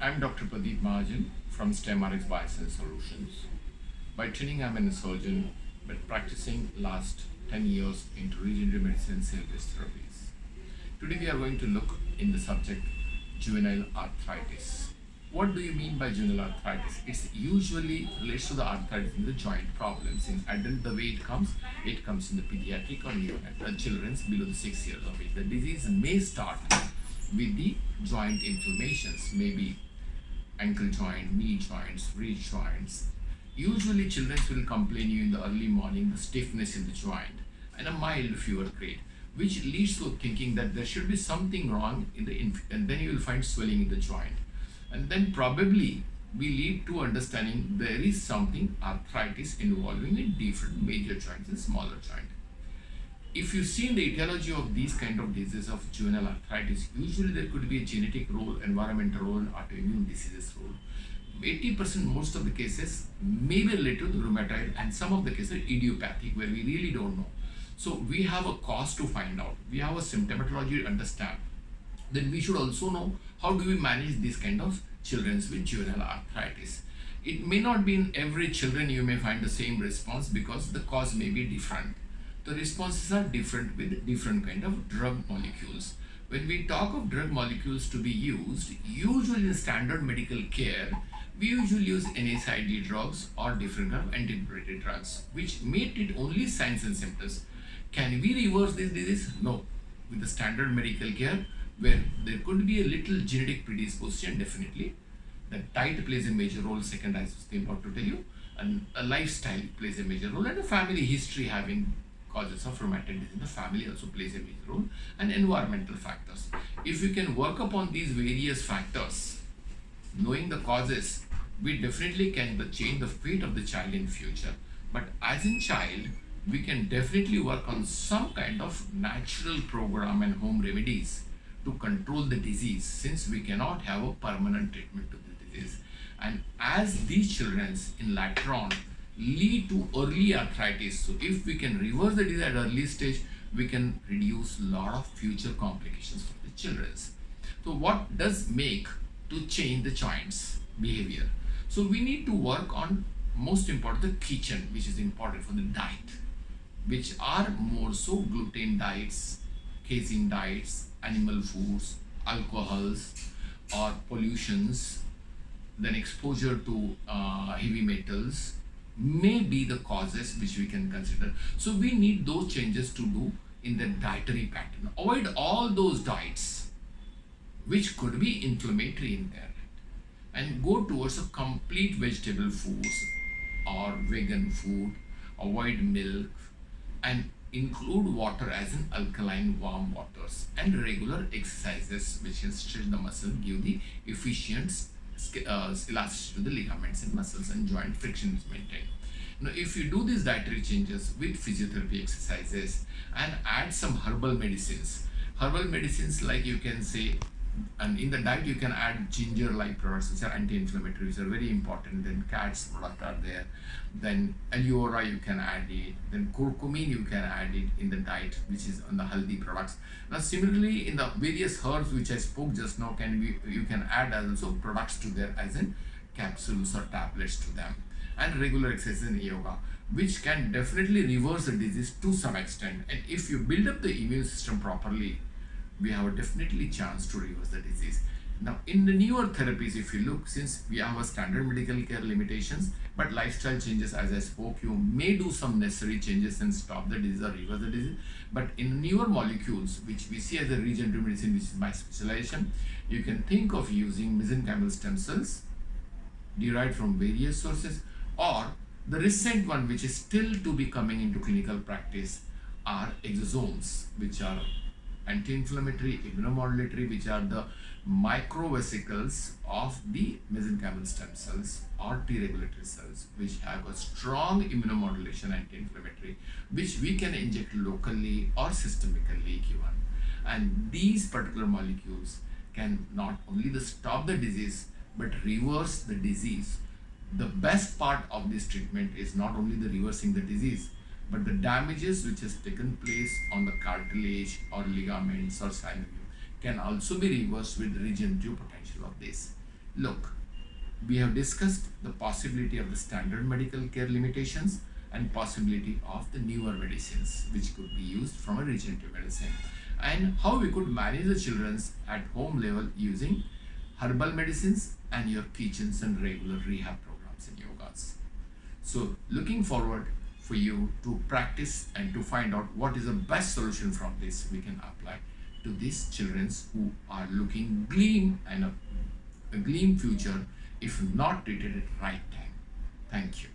I'm Dr. Pradeep Mahajan from STEMRX Bioscience Solutions. By training, I'm a surgeon, but practicing last 10 years into regenerative medicine and cell-based therapies. Today, we are going to look in the subject juvenile arthritis. What do you mean by juvenile arthritis? It's usually relates to the arthritis in the joint problems. In adult, the way it comes in the pediatric or neonate, children's below the 6 years of age. The disease may start with the joint inflammations, maybe ankle joint, knee joints, wrist joints. Usually children will complain you in the early morning, the stiffness in the joint and a mild fever grade, which leads to thinking that there should be something wrong in the and then you will find swelling in the joint. And then probably we lead to understanding there is something arthritis involving in different major joints and smaller joints. If you see in the etiology of these kind of diseases of juvenile arthritis, usually there could be a genetic role, environmental role, and autoimmune diseases role. 80% most of the cases may be related to rheumatoid and some of the cases idiopathic where we really don't know. So we have a cause to find out. We have a symptomatology to understand. Then we should also know how do we manage these kind of children with juvenile arthritis. It may not be in every children you may find the same response because the cause may be different. The responses are different with different kind of drug molecules. When we talk of drug molecules to be used, usually in standard medical care, we usually use NSAID drugs or different kind of anti-inflammatory drugs, which may treat only signs and symptoms. Can we reverse this disease? No. With the standard medical care, where there could be a little genetic predisposition, definitely. The diet plays a major role, second I was about to tell you, and a lifestyle plays a major role, and a family history having causes of rheumatoid disease in the family also plays a major role, and environmental factors. If we can work upon these various factors, knowing the causes, we definitely can change the fate of the child in future. But as in child, we can definitely work on some kind of natural program and home remedies to control the disease, since we cannot have a permanent treatment to the disease. And as these children in later on lead to early arthritis, so if we can reverse the disease at early stage, we can reduce a lot of future complications for the children. So what does make to change the joints behavior? So we need to work on most important the kitchen, which is important for the diet, which are more so gluten diets, casein diets, animal foods, alcohols or pollutions, then exposure to heavy metals may be the causes which we can consider. So we need those changes to do in the dietary pattern. Avoid all those diets which could be inflammatory in there, and go towards a complete vegetable foods or vegan food. Avoid milk and include water as an alkaline warm waters, and regular exercises which can stretch the muscle, give the efficient elasticity to the ligaments and muscles, and joint friction is maintained. Now, if you do these dietary changes with physiotherapy exercises and add some herbal medicines like you can say, and in the diet you can add ginger like products which are anti-inflammatory, which are very important. Then cat's product are there, then aloe vera you can add it, then curcumin you can add it in the diet, which is on the healthy products. Now similarly in the various herbs which I spoke just now, you can add also products to there as in capsules or tablets to them, and regular exercise in yoga, which can definitely reverse the disease to some extent. And if you build up the immune system properly, we have a definitely chance to reverse the disease. Now, in the newer therapies, if you look, since we have a standard medical care limitations, but lifestyle changes, as I spoke, you may do some necessary changes and stop the disease or reverse the disease. But in newer molecules, which we see as a regenerative medicine, which is my specialization, you can think of using mesenchymal stem cells derived from various sources, or the recent one, which is still to be coming into clinical practice, are exosomes, which are anti-inflammatory, immunomodulatory, which are the microvesicles of the mesenchymal stem cells or T regulatory cells, which have a strong immunomodulation anti-inflammatory, which we can inject locally or systemically given. And these particular molecules can not only stop the disease but reverse the disease. The best part of this treatment is not only the reversing the disease, but the damages which has taken place on the cartilage or ligaments or synovium can also be reversed with the regenerative potential of this. Look, we have discussed the possibility of the standard medical care limitations and possibility of the newer medicines which could be used from a regenerative medicine, and how we could manage the children's at home level using herbal medicines and your kitchens and regular rehab programs and yogas. So looking forward for you to practice and to find out what is the best solution from this we can apply to these children who are looking gleam and a gleam future if not treated at right time. Thank you.